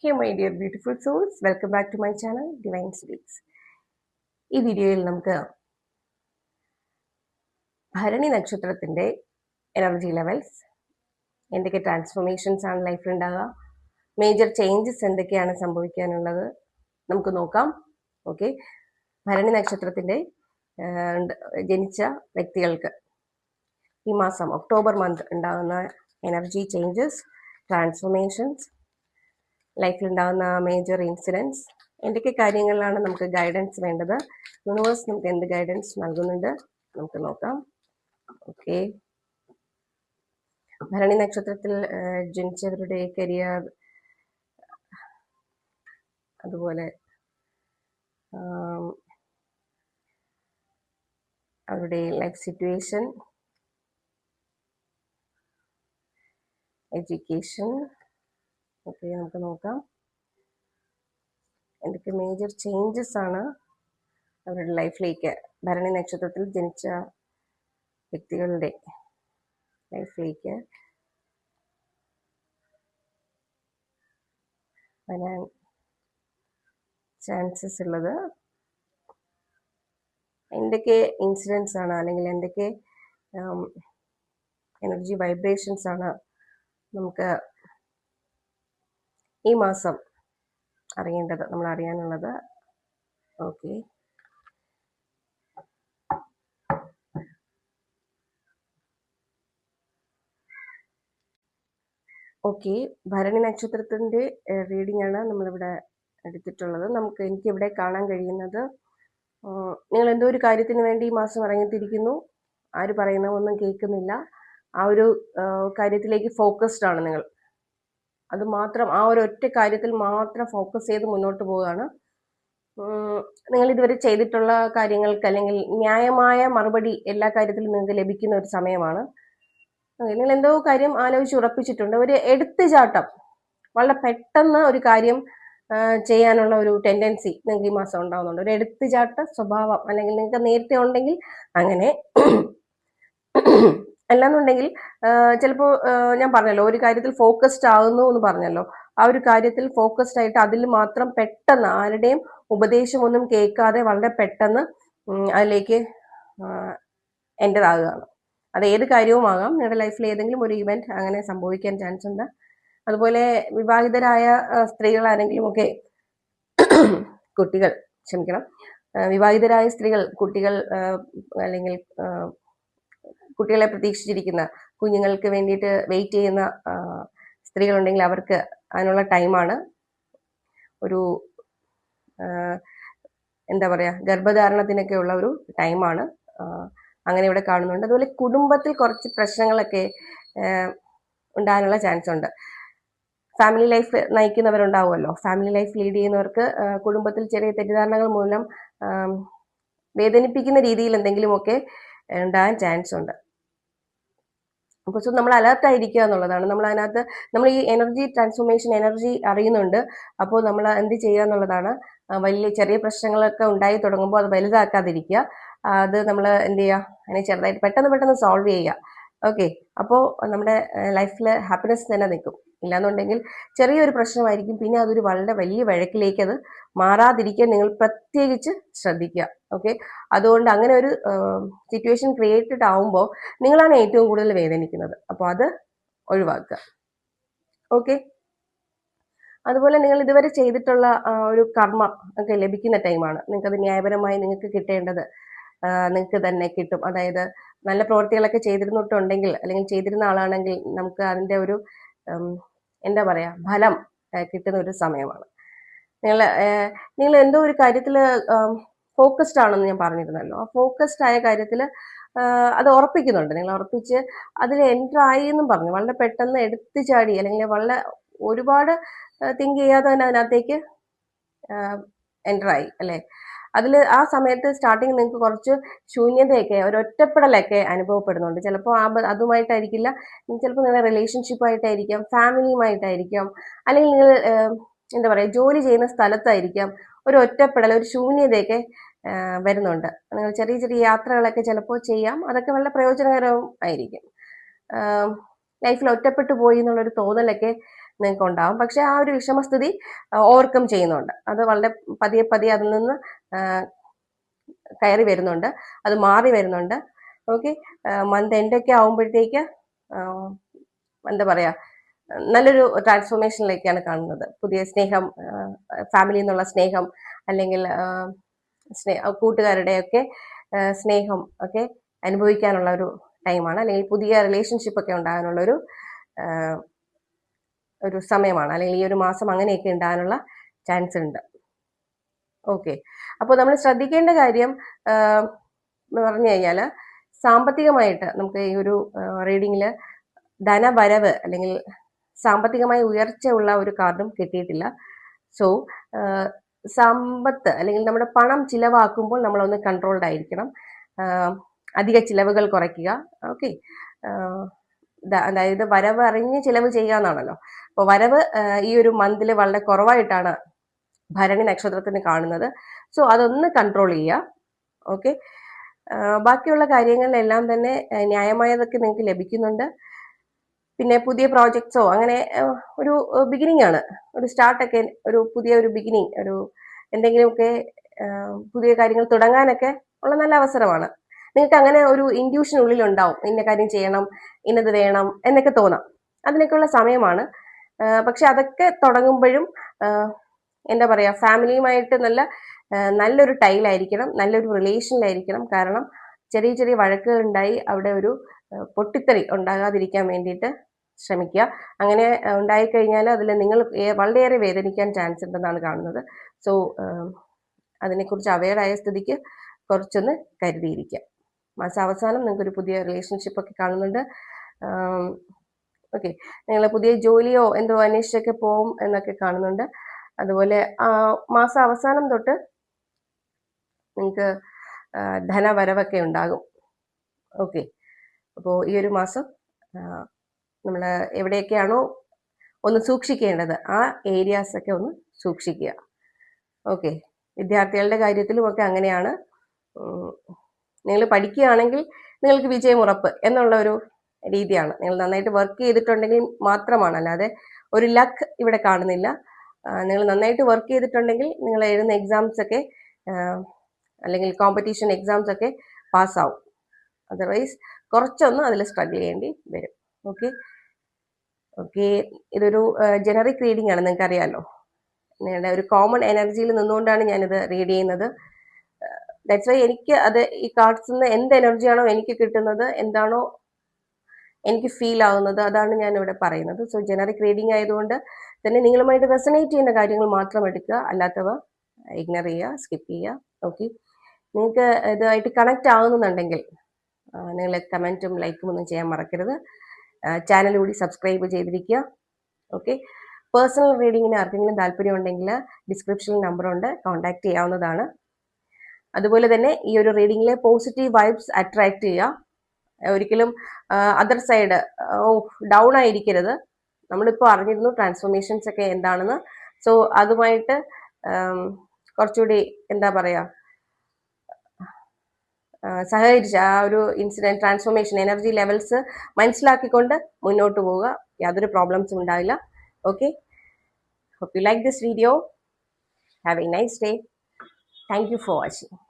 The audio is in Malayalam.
Hey my dear beautiful souls, welcome back to my channel Divine Speaks. ഈ വീഡിയോയിൽ നമുക്ക് ഭരണി നക്ഷത്രത്തിന്റെ എനർജി ലെവൽസ്, എന്തൊക്കെ ട്രാൻസ്ഫോർമേഷൻസ് ആണ് ലൈഫിൽ ഉണ്ടാകുക, മേജർ ചേഞ്ചസ് എന്തൊക്കെയാണ് സംഭവിക്കാനുള്ളത് നമുക്ക് നോക്കാം. ഓക്കെ, ഭരണി നക്ഷത്രത്തിന്റെ ജനിച്ച വ്യക്തികൾക്ക് ഈ മാസം ഒക്ടോബർ മന്ത് ഉണ്ടാകുന്ന എനർജി ചേഞ്ചസ്, ട്രാൻസ്ഫോർമേഷൻസ്, ലൈഫിൽ ഉണ്ടാകുന്ന മേജർ ഇൻസിഡൻസ്, എന്തൊക്കെ കാര്യങ്ങളിലാണ് നമുക്ക് ഗൈഡൻസ് വേണ്ടത്, യൂണിവേഴ്സ് നമുക്ക് എന്ത് ഗൈഡൻസ് നൽകുന്നുണ്ട് നമുക്ക് നോക്കാം. ഓക്കെ, ഭരണി നക്ഷത്രത്തിൽ ജനിച്ചവരുടെ കരിയർ, അതുപോലെ അവരുടെ ലൈഫ് സിറ്റുവേഷൻ, എഡ്യൂക്കേഷൻ, ഓക്കെ നമുക്ക് നോക്കാം. എന്തൊക്കെ മേജർ ചേഞ്ചസ് ആണ് അവരുടെ ലൈഫിലേക്ക്, ഭരണി നക്ഷത്രത്തിൽ ജനിച്ച വ്യക്തികളുടെ ലൈഫിലേക്ക് വരാൻ ചാൻസസ് ഉള്ളത്, എന്തൊക്കെ ഇൻസിഡൻസ് ആണ് അല്ലെങ്കിൽ എന്തൊക്കെ എനർജി വൈബ്രേഷൻസ് ആണ് നമുക്ക് ഈ മാസം അറിയേണ്ടത്, നമ്മൾ അറിയാനുള്ളത്. ഓക്കെ, ഓക്കെ ഭരണി നക്ഷത്രത്തിന്റെ റീഡിംഗ് ആണ് നമ്മളിവിടെ എടുത്തിട്ടുള്ളത്. എനിക്കിവിടെ കാണാൻ കഴിയുന്നത്, നിങ്ങൾ എന്തോ ഒരു കാര്യത്തിന് വേണ്ടി ഈ മാസം ഇറങ്ങിത്തിരിക്കുന്നു, ആര് പറയുന്ന ഒന്നും കേൾക്കുന്നില്ല, ആ ഒരു കാര്യത്തിലേക്ക് ഫോക്കസ്ഡ് ആണ് നിങ്ങൾ. അത് മാത്രം, ആ ഒരു ഒറ്റ കാര്യത്തിൽ മാത്രം ഫോക്കസ് ചെയ്ത് മുന്നോട്ട് പോവുകയാണ്. നിങ്ങൾ ഇതുവരെ ചെയ്തിട്ടുള്ള കാര്യങ്ങൾക്ക് അല്ലെങ്കിൽ ന്യായമായ മറുപടി എല്ലാ കാര്യത്തിലും നിങ്ങൾക്ക് ലഭിക്കുന്ന ഒരു സമയമാണ്. നിങ്ങൾ എന്തോ കാര്യം ആലോചിച്ച് ഉറപ്പിച്ചിട്ടുണ്ട്, ഒരു എടുത്തുചാട്ടം, വളരെ പെട്ടെന്ന് ഒരു കാര്യം ചെയ്യാനുള്ള ഒരു ടെൻഡൻസി നിങ്ങൾക്ക് ഈ മാസം ഉണ്ടാകുന്നുണ്ട്. ഒരു എടുത്തുചാട്ട സ്വഭാവം, അല്ലെങ്കിൽ നിങ്ങൾക്ക് നേരത്തെ ഉണ്ടെങ്കിൽ അങ്ങനെ, അല്ലാന്നുണ്ടെങ്കിൽ ചിലപ്പോൾ ഞാൻ പറഞ്ഞല്ലോ ഒരു കാര്യത്തിൽ ഫോക്കസ്ഡ് ആകുന്നു എന്ന് പറഞ്ഞല്ലോ, ആ ഒരു കാര്യത്തിൽ ഫോക്കസ്ഡ് ആയിട്ട് അതിൽ മാത്രം പെട്ടെന്ന് ആരുടെയും ഉപദേശമൊന്നും കേൾക്കാതെ വളരെ പെട്ടെന്ന് അതിലേക്ക് എൻ്റർ ആകുകയാണ്. അത് ഏത് കാര്യവും ആകാം, നിങ്ങളുടെ ലൈഫിൽ ഏതെങ്കിലും ഒരു ഇവന്റ് അങ്ങനെ സംഭവിക്കാൻ ചാൻസ് ഉണ്ട്. അതുപോലെ വിവാഹിതരായ സ്ത്രീകൾ ആരെങ്കിലും ഒക്കെ വിവാഹിതരായ സ്ത്രീകൾ, കുട്ടികൾ അല്ലെങ്കിൽ കുട്ടികളെ പ്രതീക്ഷിച്ചിരിക്കുന്ന, കുഞ്ഞുങ്ങൾക്ക് വേണ്ടിയിട്ട് വെയിറ്റ് ചെയ്യുന്ന സ്ത്രീകളുണ്ടെങ്കിൽ അവർക്ക് അതിനുള്ള ടൈമാണ്. ഒരു എന്താ പറയുക, ഗർഭധാരണത്തിനൊക്കെ ഉള്ള ഒരു ടൈമാണ് അങ്ങനെ ഇവിടെ കാണുന്നുണ്ട്. അതുപോലെ കുടുംബത്തിൽ കുറച്ച് പ്രശ്നങ്ങളൊക്കെ ഉണ്ടാകാനുള്ള ചാൻസ് ഉണ്ട്. ഫാമിലി ലൈഫ് നയിക്കുന്നവരുണ്ടാവുമല്ലോ, ഫാമിലി ലൈഫ് ലീഡ് ചെയ്യുന്നവർക്ക് കുടുംബത്തിൽ ചെറിയ തെറ്റിദ്ധാരണകൾ മൂലം വേദനിപ്പിക്കുന്ന രീതിയിൽ എന്തെങ്കിലുമൊക്കെ ഉണ്ടാകാൻ ചാൻസ് ഉണ്ട്. അപ്പോൾ നമ്മൾ അലേർട്ട് ആയിരിക്കുക എന്നുള്ളതാണ്. നമ്മൾ ഈ എനർജി ട്രാൻസ്ഫോർമേഷൻ എനർജി അറിയുന്നുണ്ട്. അപ്പോൾ നമ്മൾ എന്ത് ചെയ്യുക എന്നുള്ളതാണ്. വലിയ ചെറിയ പ്രശ്നങ്ങളൊക്കെ ഉണ്ടായി തുടങ്ങുമ്പോൾ അത് വലുതാക്കാതിരിക്കുക. അത് നമ്മൾ എന്ത് ചെയ്യുക, അതിനെ ചെറുതായിട്ട് പെട്ടെന്ന് സോൾവ് ചെയ്യുക. ഓക്കെ, അപ്പോൾ നമ്മുടെ ലൈഫിൽ ഹാപ്പിനെസ് തന്നെ നിൽക്കും. ഇല്ലാന്നുണ്ടെങ്കിൽ ചെറിയൊരു പ്രശ്നമായിരിക്കും, പിന്നെ അതൊരു വളരെ വലിയ വഴക്കിലേക്ക് അത് മാറാതിരിക്കാൻ നിങ്ങൾ പ്രത്യേകിച്ച് ശ്രദ്ധിക്കുക. ഓക്കെ, അതുകൊണ്ട് അങ്ങനെ ഒരു സിറ്റുവേഷൻ ക്രിയേറ്റഡ് ആവുമ്പോൾ നിങ്ങളാണ് ഏറ്റവും കൂടുതൽ വേദനിക്കുന്നത്. അപ്പോൾ അത് ഒഴിവാക്കുക. ഓക്കെ, അതുപോലെ നിങ്ങൾ ഇതുവരെ ചെയ്തിട്ടുള്ള ഒരു കർമ്മ ഒക്കെ ലഭിക്കുന്ന ടൈമാണ്. നിങ്ങൾക്കത് ന്യായപരമായി നിങ്ങൾക്ക് കിട്ടേണ്ടത് നിങ്ങൾക്ക് തന്നെ കിട്ടും. അതായത് നല്ല പ്രവൃത്തികളൊക്കെ ചെയ്തിരുന്നിട്ടുണ്ടെങ്കിൽ അല്ലെങ്കിൽ ചെയ്തിരുന്ന ആളാണെങ്കിൽ നമുക്ക് അതിൻ്റെ ഒരു എന്താ പറയുക, ഫലം കിട്ടുന്ന ഒരു സമയമാണ്. നിങ്ങൾ എന്തോ ഒരു കാര്യത്തിൽ ഫോക്കസ്ഡ് ആണെന്ന് ഞാൻ പറഞ്ഞിരുന്നല്ലോ. ആ ഫോക്കസ്ഡ് ആയ കാര്യത്തിൽ അത് ഉറപ്പിക്കുന്നുണ്ട്. നിങ്ങൾ ഉറപ്പിച്ച് അതിൽ എൻ്റർ ആയി എന്നും പറഞ്ഞു വളരെ പെട്ടെന്ന് എടുത്തു ചാടി, അല്ലെങ്കിൽ വളരെ ഒരുപാട് തിങ്ക് ചെയ്യാതെ തന്നെ അതിനകത്തേക്ക് എൻ്റർ ആയി അല്ലേ. അതിൽ ആ സമയത്ത് സ്റ്റാർട്ടിങ് നിങ്ങൾക്ക് കുറച്ച് ശൂന്യതയൊക്കെ, ഒരു ഒറ്റപ്പെടലൊക്കെ അനുഭവപ്പെടുന്നുണ്ട്. ചിലപ്പോൾ അതുമായിട്ടായിരിക്കില്ല, ചിലപ്പോൾ നിങ്ങളുടെ റിലേഷൻഷിപ്പായിട്ടായിരിക്കാം, ഫാമിലിയുമായിട്ടായിരിക്കാം, അല്ലെങ്കിൽ നിങ്ങൾ എന്താ പറയുക, ജോലി ചെയ്യുന്ന സ്ഥലത്തായിരിക്കാം ഒരു ഒറ്റപ്പെടൽ, ഒരു ശൂന്യതയൊക്കെ വരുന്നുണ്ട്. നിങ്ങൾ ചെറിയ ചെറിയ യാത്രകളൊക്കെ ചിലപ്പോൾ ചെയ്യാം, അതൊക്കെ വളരെ പ്രയോജനകരവും ആയിരിക്കും. ലൈഫിൽ ഒറ്റപ്പെട്ടു പോയി എന്നുള്ളൊരു തോന്നലൊക്കെ നിങ്ങൾക്ക് ഉണ്ടാവും. പക്ഷെ ആ ഒരു വിഷമസ്ഥിതി ഓവർകം ചെയ്യുന്നുണ്ട്. അത് വളരെ പതിയെ പതിയെ അതിൽ നിന്ന് കയറി വരുന്നുണ്ട്, അത് മാറി വരുന്നുണ്ട്. ഓക്കെ, മന്ത് എൻഡൊക്കെ ആകുമ്പോഴത്തേക്ക് എന്താ പറയാ, നല്ലൊരു ട്രാൻസ്ഫോർമേഷനിലേക്കാണ് കാണുന്നത്. പുതിയ സ്നേഹം, ഫാമിലിയിൽ നിന്നുള്ള സ്നേഹം, അല്ലെങ്കിൽ കൂട്ടുകാരുടെയൊക്കെ സ്നേഹം ഒക്കെ അനുഭവിക്കാനുള്ള ഒരു ടൈമാണ്, അല്ലെങ്കിൽ പുതിയ റിലേഷൻഷിപ്പ് ഒക്കെ ഉണ്ടാകാനുള്ള ഒരു സമയമാണ്, അല്ലെങ്കിൽ ഈ ഒരു മാസം അങ്ങനെയൊക്കെ ഉണ്ടാകാനുള്ള ചാൻസ് ഉണ്ട്. ഓക്കെ, അപ്പോൾ നമ്മൾ ശ്രദ്ധിക്കേണ്ട കാര്യം എന്ന് പറഞ്ഞു കഴിഞ്ഞാൽ, സാമ്പത്തികമായിട്ട് നമുക്ക് ഈ ഒരു റീഡിങ്ങിൽ ധനവരവ് അല്ലെങ്കിൽ സാമ്പത്തികമായി ഉയർച്ച ഉള്ള ഒരു കാർഡും കിട്ടിയിട്ടില്ല. സോ സമ്പത്ത് അല്ലെങ്കിൽ നമ്മുടെ പണം ചിലവാക്കുമ്പോൾ നമ്മളൊന്ന് കൺട്രോൾഡ് ആയിരിക്കണം. അധിക ചിലവുകൾ കുറയ്ക്കുക. ഓക്കെ, അതായത് വരവ് അറിഞ്ഞ് ചിലവ് ചെയ്യുക എന്നാണല്ലോ. അപ്പോൾ വരവ് ഈ ഒരു മന്തിൽ വളരെ കുറവായിട്ടാണ് ഭരണി നക്ഷത്രത്തിന് കാണുന്നത്. സോ അതൊന്ന് കൺട്രോൾ ചെയ്യുക. ഓക്കെ, ബാക്കിയുള്ള കാര്യങ്ങളിലെല്ലാം തന്നെ ന്യായമായതൊക്കെ നിങ്ങൾക്ക് ലഭിക്കുന്നുണ്ട്. പിന്നെ പുതിയ പ്രോജക്ട്സോ അങ്ങനെ ഒരു ബിഗിനിങ് ആണ്, ഒരു സ്റ്റാർട്ടൊക്കെ, ഒരു പുതിയ ഒരു ബിഗിനിങ്, ഒരു എന്തെങ്കിലുമൊക്കെ പുതിയ കാര്യങ്ങൾ തുടങ്ങാനൊക്കെ ഉള്ള നല്ല അവസരമാണ്. നിങ്ങൾക്ക് അങ്ങനെ ഒരു ഇൻഡ്യൂഷൻ ഉള്ളിൽ ഉണ്ടാവും, ഇന്ന കാര്യം ചെയ്യണം, ഇന്നത് വേണം എന്നൊക്കെ തോന്നാം. അതിനൊക്കെയുള്ള സമയമാണ്. പക്ഷെ അതൊക്കെ തുടങ്ങുമ്പോഴും എന്താ പറയാ, ഫാമിലിയുമായിട്ട് നല്ലൊരു ടൈലായിരിക്കണം, നല്ലൊരു റിലേഷനിലായിരിക്കണം. കാരണം ചെറിയ ചെറിയ വഴക്കുകൾ ഉണ്ടായി അവിടെ ഒരു പൊട്ടിത്തെറി ഉണ്ടാകാതിരിക്കാൻ വേണ്ടിയിട്ട് ശ്രമിക്കുക. അങ്ങനെ ഉണ്ടായിക്കഴിഞ്ഞാൽ അതിൽ നിങ്ങൾ വളരെയേറെ വേദനിക്കാൻ ചാൻസ് ഉണ്ടെന്നാണ് കാണുന്നത്. സോ അതിനെക്കുറിച്ച് അവെയർ ആയ സ്ഥിതിക്ക് കുറച്ചൊന്ന് കരുതിയിരിക്കുക. മാസാവസാനം നിങ്ങൾക്കൊരു പുതിയ റിലേഷൻഷിപ്പ് ഒക്കെ കാണുന്നുണ്ട്. ഓക്കെ, നിങ്ങൾ പുതിയ ജോലിയോ എന്തോ അന്വേഷിച്ചൊക്കെ പോകും എന്നൊക്കെ കാണുന്നുണ്ട്. അതുപോലെ മാസാവസാനം തൊട്ട് നിങ്ങൾക്ക് ധനവരവൊക്കെ ഉണ്ടാകും. ഓക്കെ, അപ്പോൾ ഈ ഒരു മാസം നമ്മൾ എവിടെയൊക്കെയാണോ ഒന്ന് സൂക്ഷിക്കേണ്ടത് ആ ഏരിയാസ് ഒക്കെ ഒന്ന് സൂക്ഷിക്കുക. ഓക്കെ, വിദ്യാർത്ഥികളുടെ കാര്യത്തിലും ഒക്കെ അങ്ങനെയാണ്. നിങ്ങൾ പഠിക്കുകയാണെങ്കിൽ നിങ്ങൾക്ക് വിജയം ഉറപ്പ് എന്നുള്ള ഒരു രീതിയാണ്. നിങ്ങൾ നന്നായിട്ട് വർക്ക് ചെയ്തിട്ടുണ്ടെങ്കിൽ മാത്രമാണ്, അല്ലാതെ ഒരു ലക്ക് ഇവിടെ കാണുന്നില്ല. നിങ്ങൾ നന്നായിട്ട് വർക്ക് ചെയ്തിട്ടുണ്ടെങ്കിൽ നിങ്ങൾ എഴുതുന്ന എക്സാംസ് ഒക്കെ അല്ലെങ്കിൽ കോമ്പറ്റീഷൻ എക്സാംസ് ഒക്കെ പാസ്സാവും. അതർവൈസ് കുറച്ചൊന്ന് അതിൽ സ്ട്രഗിൾ ചെയ്യേണ്ടി വരും. ഓക്കെ ഓക്കെ, ഇതൊരു ജനറിക് റീഡിംഗ് ആണ്, നിങ്ങൾക്ക് അറിയാമല്ലോ. നിങ്ങളുടെ ഒരു കോമൺ എനർജിയിൽ നിന്നുകൊണ്ടാണ് ഞാനിത് റീഡ് ചെയ്യുന്നത്. ദാറ്റ്സ് വൈ എനിക്ക് അത് ഈ കാർഡ്സിൽ നിന്ന് എന്ത് എനർജിയാണോ എനിക്ക് കിട്ടുന്നത്, എന്താണോ എനിക്ക് ഫീൽ ആവുന്നത്, അതാണ് ഞാൻ ഇവിടെ പറയുന്നത്. സോ ജനറിക് റീഡിംഗ് ആയതുകൊണ്ട് തന്നെ നിങ്ങളുമായിട്ട് റെസണേറ്റ് ചെയ്യുന്ന കാര്യങ്ങൾ മാത്രം എടുക്കുക, അല്ലാത്തവ ഇഗ്നോർ ചെയ്യുക, സ്കിപ്പ് ചെയ്യുക. ഓക്കെ, നിങ്ങൾക്ക് ഇതുമായിട്ട് കണക്റ്റ് ആകുന്നുണ്ടെങ്കിൽ നിങ്ങൾ കമൻറ്റും ലൈക്കും ഒന്നും ചെയ്യാൻ മറക്കരുത്. ചാനൽ കൂടി സബ്സ്ക്രൈബ് ചെയ്തിരിക്കുക. ഓക്കെ, പേഴ്സണൽ റീഡിങ്ങിന് ആർക്കെങ്കിലും താല്പര്യം ഉണ്ടെങ്കിൽ ഡിസ്ക്രിപ്ഷനിൽ നമ്പറുണ്ട്, കോൺടാക്ട് ചെയ്യാവുന്നതാണ്. അതുപോലെ തന്നെ ഈ ഒരു റീഡിങ്ങിലെ പോസിറ്റീവ് വൈബ്സ് അട്രാക്ട് ചെയ്യുക. ഒരിക്കലും അതർ സൈഡ് ഡൗൺ ആയിരിക്കരുത്. നമ്മളിപ്പോൾ അറിഞ്ഞിരുന്നു ട്രാൻസ്ഫോർമേഷൻസ് ഒക്കെ എന്താണെന്ന്. സോ അതുമായിട്ട് കുറച്ചുകൂടി എന്താ പറയുക, സഹകരിച്ച് ആ ഒരു ഇൻസിഡൻറ്റ് ട്രാൻസ്ഫോർമേഷൻ എനർജി ലെവൽസ് മനസ്സിലാക്കിക്കൊണ്ട് മുന്നോട്ട് പോവുക. യാതൊരു പ്രോബ്ലംസും ഉണ്ടാവില്ല. Okay, hope you like this video. Have a nice day. Thank you for watching.